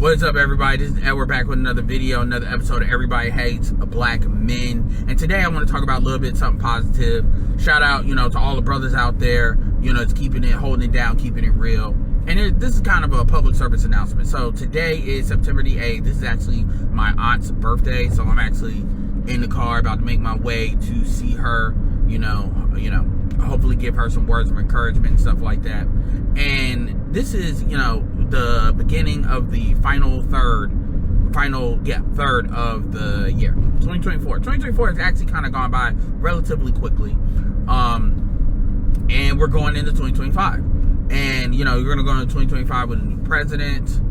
What's up, everybody? This is Ed. We're back with another video, another episode of Everybody Hates Black Men. And today I want to talk about a little bit something positive. Shout out, to all the brothers out there, it's keeping it, holding it down, keeping it real. And this is kind of a public service announcement. So today is September the 8th. This is actually my aunt's birthday. So I'm actually in the car about to make my way to see her, hopefully give her some words of encouragement and stuff like that. And this is, the beginning of the third of the year, 2024. 2024 has actually kind of gone by relatively quickly. And we're going into 2025. And, you're going to go into 2025 with a new president,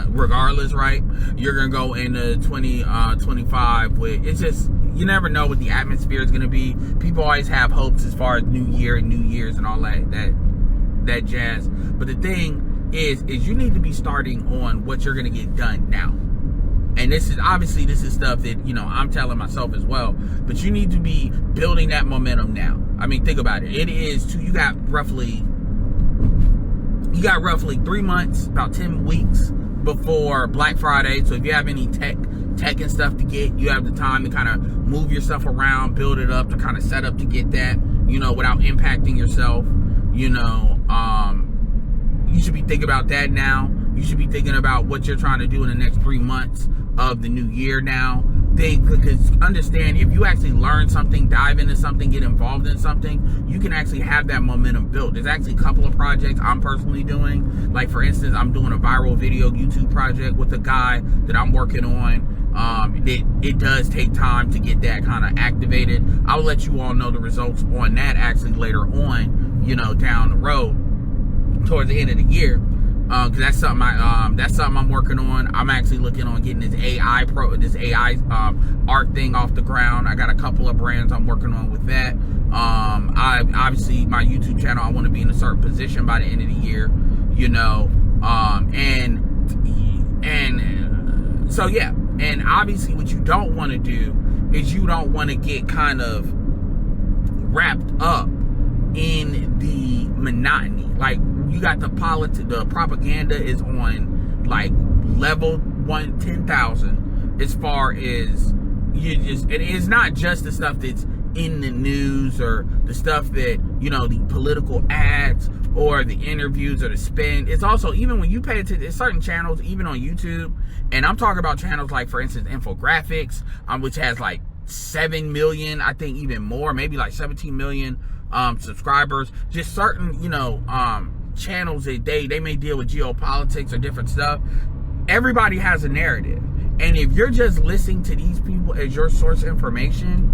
regardless, right? You're going to go into 2025 with, it's just, you never know what the atmosphere is going to be. People always have hopes as far as New Year and New Year's and all that jazz. But the thing is you need to be starting on what you're going to get done now. And this is stuff that, I'm telling myself as well. But you need to be building that momentum now. I mean, think about it. You got roughly 3 months, about 10 weeks before Black Friday. So if you have any tech and stuff to get, you have the time to kind of move your stuff around, build it up, to kind of set up to get that, without impacting yourself. You should be thinking about that now. You should be thinking about what you're trying to do in the next 3 months of the new year now. Because understand, if you actually learn something, dive into something, get involved in something, you can actually have that momentum built. There's actually a couple of projects I'm personally doing. Like, for instance, I'm doing a viral video YouTube project with a guy that I'm working on. It does take time to get that kind of activated. I'll let you all know the results on that actually later on, down the road towards the end of the year. Because that's something I'm working on. I'm actually looking on getting this AI art thing off the ground. I got a couple of brands I'm working on with that. I obviously, my YouTube channel, I want to be in a certain position by the end of the year, so yeah. And obviously what you don't want to do is you don't want to get kind of wrapped up in the monotony. Like, you got the propaganda is on like level 10,000 as far as it is not just the stuff that's in the news or the stuff that, the political ads or the interviews or the spin. It's also, even when you pay attention to certain channels, even on YouTube, and I'm talking about channels like, for instance, Infographics, which has like 7 million, I think even more, maybe like 17 million subscribers. Just certain, channels that they may deal with geopolitics or different stuff. Everybody has a narrative, and if you're just listening to these people as your source of information,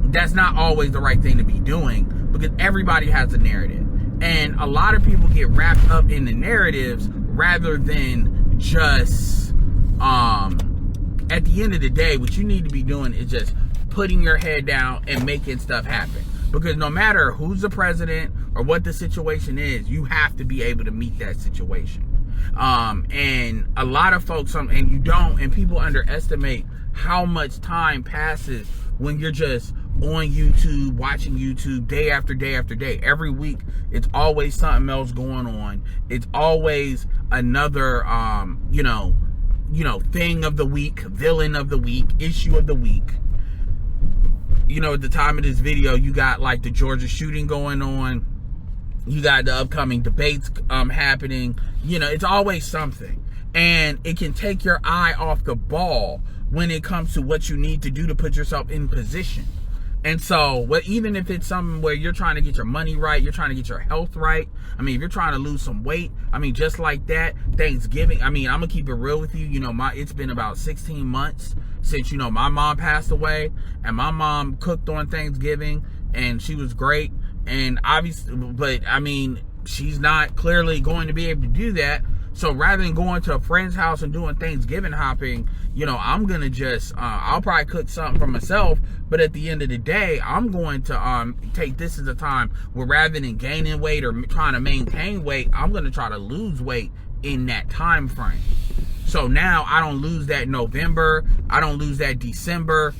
that's not always the right thing to be doing, because everybody has a narrative, and a lot of people get wrapped up in the narratives rather than just at the end of the day, what you need to be doing is just putting your head down and making stuff happen. Because no matter who's the president or what the situation is, you have to be able to meet that situation. And a lot of folks, and people underestimate how much time passes when you're just on YouTube, watching YouTube day after day after day. Every week, it's always something else going on. It's always another, thing of the week, villain of the week, issue of the week. At the time of this video, you got like the Georgia shooting going on. You got the upcoming debates happening. It's always something. And it can take your eye off the ball when it comes to what you need to do to put yourself in position. And so, even if it's something where you're trying to get your money right, you're trying to get your health right. I mean, if you're trying to lose some weight, just like that, Thanksgiving, I'm going to keep it real with you. It's been about 16 months since, my mom passed away, and my mom cooked on Thanksgiving, and she was great. And obviously, but she's not clearly going to be able to do that. So rather than going to a friend's house and doing Thanksgiving hopping, I'm going to just, I'll probably cook something for myself. But at the end of the day, I'm going to take this as a time where rather than gaining weight or trying to maintain weight, I'm going to try to lose weight in that time frame. So now I don't lose that November. I don't lose that December.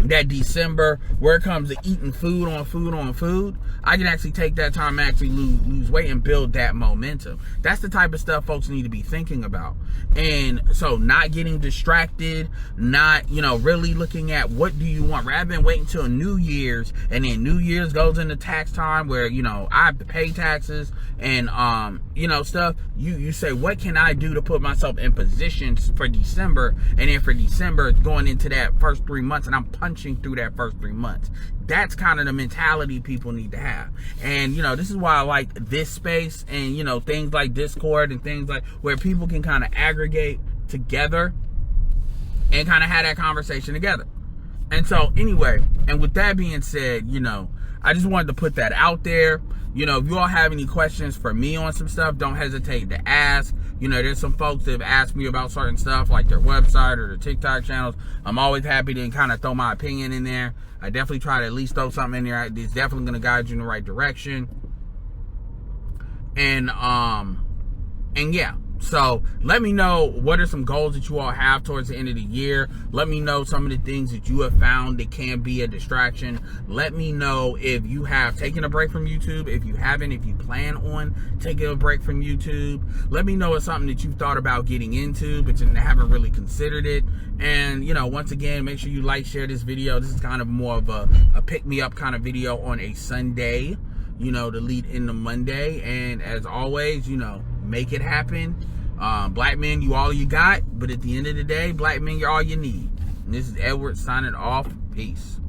that December, where it comes to eating food on food, I can actually take that time and actually lose weight and build that momentum. That's the type of stuff folks need to be thinking about. And so not getting distracted, not, really looking at what do you want, rather than waiting until New Year's, and then New Year's goes into tax time where, I have to pay taxes and, stuff. You say, what can I do to put myself in position for December? And then for December, going into that first 3 months, and I'm punching through that first 3 months. That's kind of the mentality people need to have. And, this is why I like this space and, things like Discord and things like where people can kind of aggregate together and kind of have that conversation together. And so anyway, and with that being said, I just wanted to put that out there. If you all have any questions for me on some stuff, don't hesitate to ask. There's some folks that have asked me about certain stuff, like their website or their TikTok channels. I'm always happy to kind of throw my opinion in there. I definitely try to at least throw something in there. It's definitely going to guide you in the right direction. And yeah. So let me know what are some goals that you all have towards the end of the year. Let me know some of the things that you have found that can be a distraction. Let me know if you have taken a break from YouTube. If you haven't, if you plan on taking a break from YouTube. Let me know it's something that you've thought about getting into, but you haven't really considered it. And, once again, make sure you like, share this video. This is kind of more of a pick-me-up kind of video on a Sunday, to lead into Monday. And as always, make it happen. Black men, you all you got, but at the end of the day, black men, you're all you need. And this is Edward signing off. Peace.